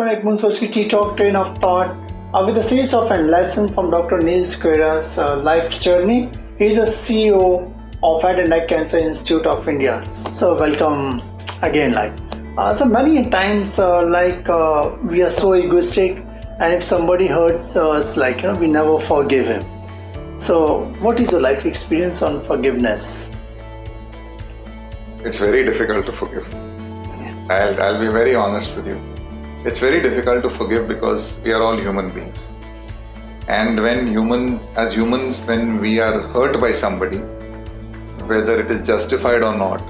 for Egmont's Tea Talk Train of Thought with a series of lessons from Dr. Neil Squira's life journey. He's a CEO of Head and Neck Cancer Institute of India. So welcome again. So many times we are so egoistic, and if somebody hurts us, we never forgive him. So what is your life experience on forgiveness? It's very difficult to forgive. I'll be very honest with you. It's very difficult to forgive because we are all human beings. And as humans, when we are hurt by somebody, whether it is justified or not,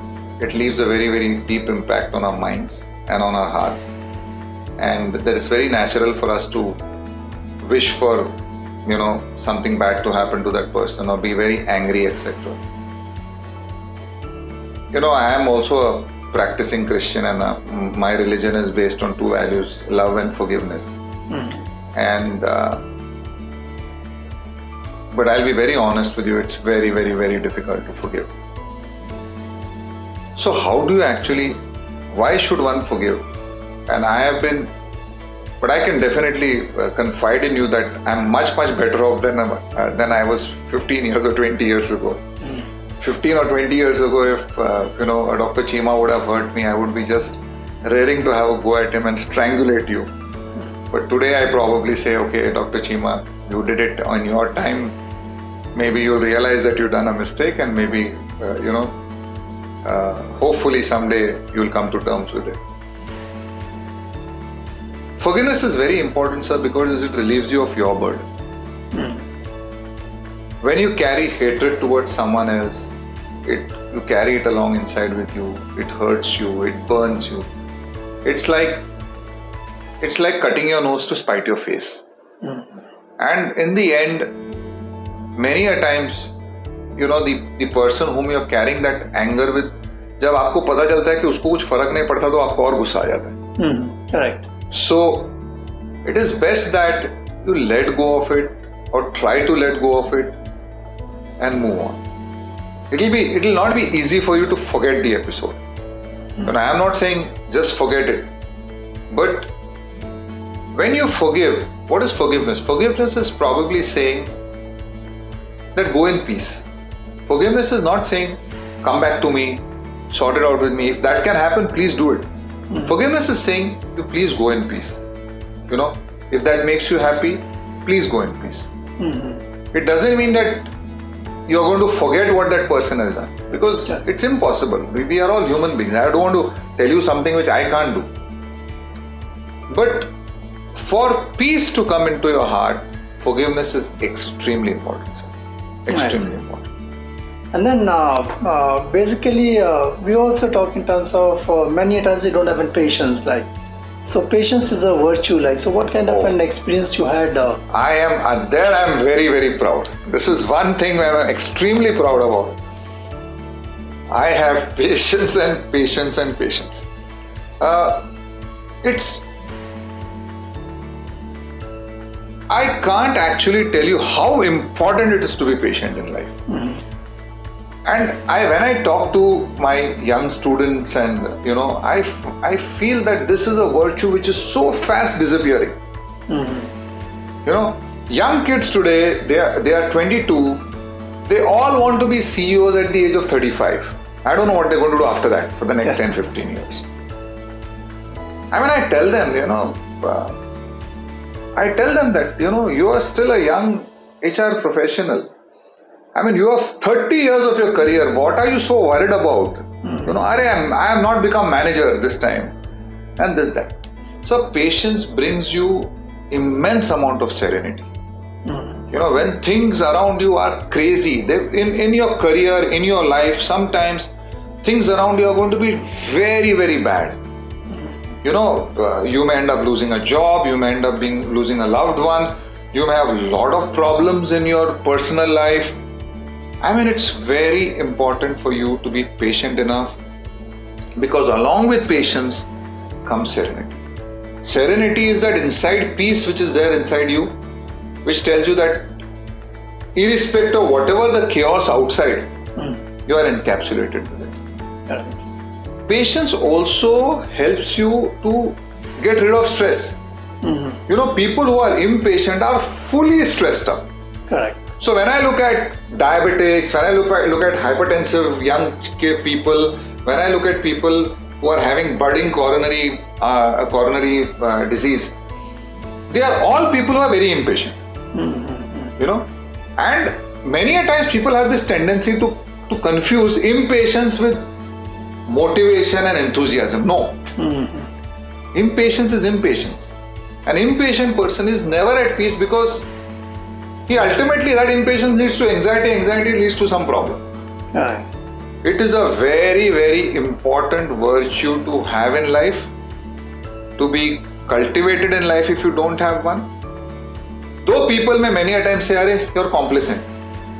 it leaves a very, very deep impact on our minds and on our hearts. And that is very natural for us to wish for, something bad to happen to that person or be very angry, etc. I am also a practicing Christian, and my religion is based on two values: love and forgiveness. And but I'll be very honest with you, it's very, very, very difficult to forgive. So how do you why should one forgive? And but I can definitely confide in you that I'm much, much better off than I was 15 years or 20 years ago. 15 or 20 years ago, if Dr. Cheema would have hurt me, I would be just raring to have a go at him and strangulate you. But today I probably say, okay, Dr. Cheema, you did it on your time. Maybe you'll realize that you've done a mistake, and maybe, hopefully someday you'll come to terms with it. Forgiveness is very important, sir, because it relieves you of your burden. When you carry hatred towards someone else, you carry it along inside with you. It hurts you. It burns you. It's like cutting your nose to spite your face. And in the end, many a times, the person whom you're carrying that anger with, जब आपको पता चलता है कि उसको कुछ फर्क नहीं पड़ता, तो आपको और गुस्सा आ जाता है. Correct. So it is best that you let go of it, or try to let go of it, and move on. It'll not be easy for you to forget the episode. And I am not saying just forget it. But when you forgive, what is forgiveness? Forgiveness is probably saying that go in peace. Forgiveness is not saying come back to me, sort it out with me. If that can happen, please do it. Forgiveness is saying you please go in peace. If that makes you happy, please go in peace. It doesn't mean that you're going to forget what that person has done, because it's impossible. We are all human beings. I don't want to tell you something which I can't do. But for peace to come into your heart, forgiveness is extremely important, sir. Extremely important. And then basically we also talk in terms of many times we don't have any patience. So patience is a virtue. So what kind of an experience you had? I am very, very proud. This is one thing I'm extremely proud about. I have patience and patience and patience. I can't actually tell you how important it is to be patient in life. And when I talk to my young students, and I feel that this is a virtue which is so fast disappearing. Young kids today, they are 22. They all want to be CEOs at the age of 35. I don't know what they're going to do after that for the next 10-15 years. I tell them, that you are still a young HR professional. You have 30 years of your career. What are you so worried about? I have not become manager this time, and that. So patience brings you immense amount of serenity. When things around you are crazy, in your career, in your life, sometimes things around you are going to be very, very bad. You may end up losing a job. You may end up losing a loved one. You may have a lot of problems in your personal life. It's very important for you to be patient enough, because along with patience comes serenity. Serenity is that inside peace which is there inside you, which tells you that irrespective of whatever the chaos outside, you are encapsulated with it. Patience also helps you to get rid of stress. Mm-hmm. You know, people who are impatient are fully stressed up. Correct. So when I look at diabetics, when I look at hypertensive young people, when I look at people who are having budding coronary disease, they are all people who are very impatient. Mm-hmm. You know, and many a times people have this tendency to confuse impatience with motivation and enthusiasm. No, Mm-hmm. impatience is impatience. An impatient person is never at peace because he ultimately, that impatience leads to anxiety leads to some problem. Correct. It is a very, very important virtue to have in life, to be cultivated in life if you don't have one. Though people may many a time say, "Arey, you're complacent."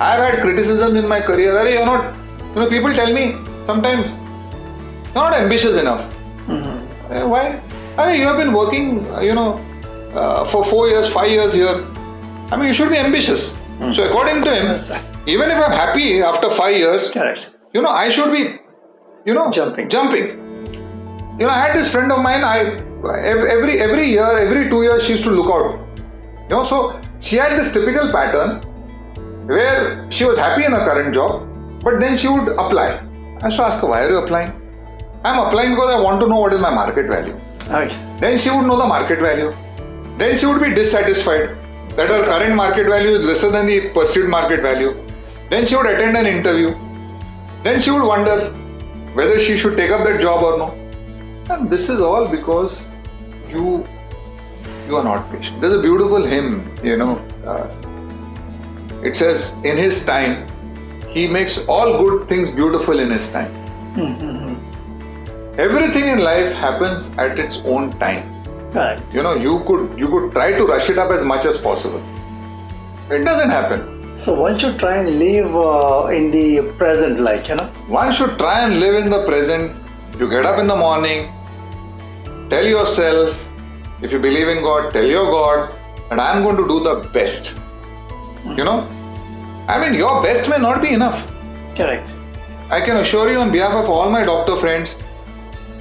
I have had criticism in my career. "Arey, you're not," you know, people tell me sometimes, "You're not ambitious enough." Mm-hmm. Why? Arey, you have been working, for 4 years, 5 years here. I mean, you should be ambitious. So according to him, Yes. even if I'm happy after 5 years, Correct. you know, I should be, Jumping. You know, I had this friend of mine. Every year, every 2 years, she used to look out. You know, so she had this typical pattern where she was happy in her current job, but then she would apply. I used to ask her, "Why are you applying?" "I'm applying because I want to know what is my market value." Okay. Then she would know the market value. Then she would be dissatisfied that her current market value is lesser than the perceived market value. Then she would attend an interview. Then she would wonder whether she should take up that job or no. And this is all because you are not patient. There's a beautiful hymn, it says, "In his time, he makes all good things beautiful in his time." Mm-hmm. Everything in life happens at its own time. Correct. You know, you could try to rush it up as much as possible. It doesn't happen. So one should try and live in the present, One should try and live in the present. You get up in the morning, tell yourself, if you believe in God, tell your God that I'm going to do the best. You know, I mean, your best may not be enough. Correct. I can assure you on behalf of all my doctor friends,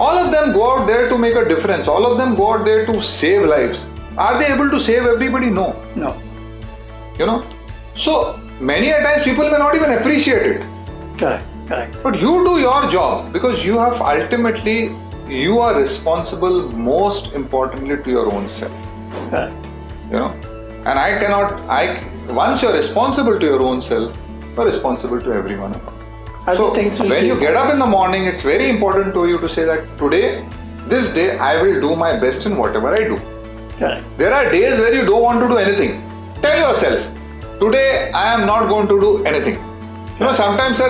all of them go out there to make a difference. All of them go out there to save lives. Are they able to save everybody? No. No. You know, so many a times people may not even appreciate it. Correct. Correct. But you do your job because you have ultimately, you are responsible most importantly to your own self. Correct. You know, and once you're responsible to your own self, you're responsible to everyone else. So when you get up in the morning, it's very important to you to say that this day, I will do my best in whatever I do. Correct. There are days where you don't want to do anything. Tell yourself, today I am not going to do anything. You know, sometimes, sir,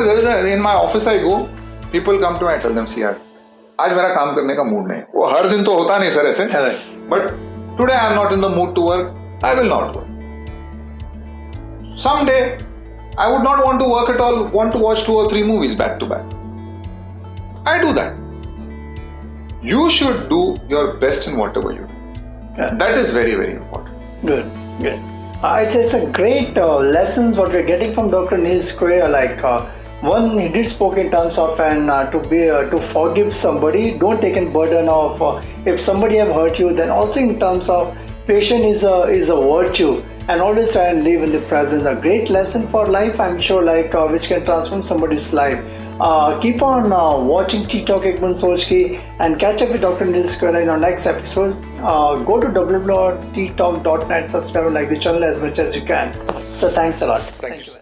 in my office I go, people come to me, I tell them, "See, आज मेरा काम करने का mood नहीं." वो हर दिन तो होता नहीं सर ऐसे. Correct. But today I am not in the mood to work. I will not work. Someday I would not want to work at all, want to watch 2 or 3 movies back to back. I do that. You should do your best in whatever you do. Yeah. That is very, very important. Good. Good. It's a great lessons what we're getting from Dr. Neil Square. One, he did spoke in terms of to forgive somebody. Don't take a burden of if somebody have hurt you. Then also in terms of patience is a virtue, and always try and live in the present. A great lesson for life, I'm sure, which can transform somebody's life. Keep on watching T-Talk Ekman Sochki and catch up with Dr. Neil Square in our next episodes. Go to www.ttalk.net, subscribe and like the channel as much as you can. So thanks a lot. Thank you.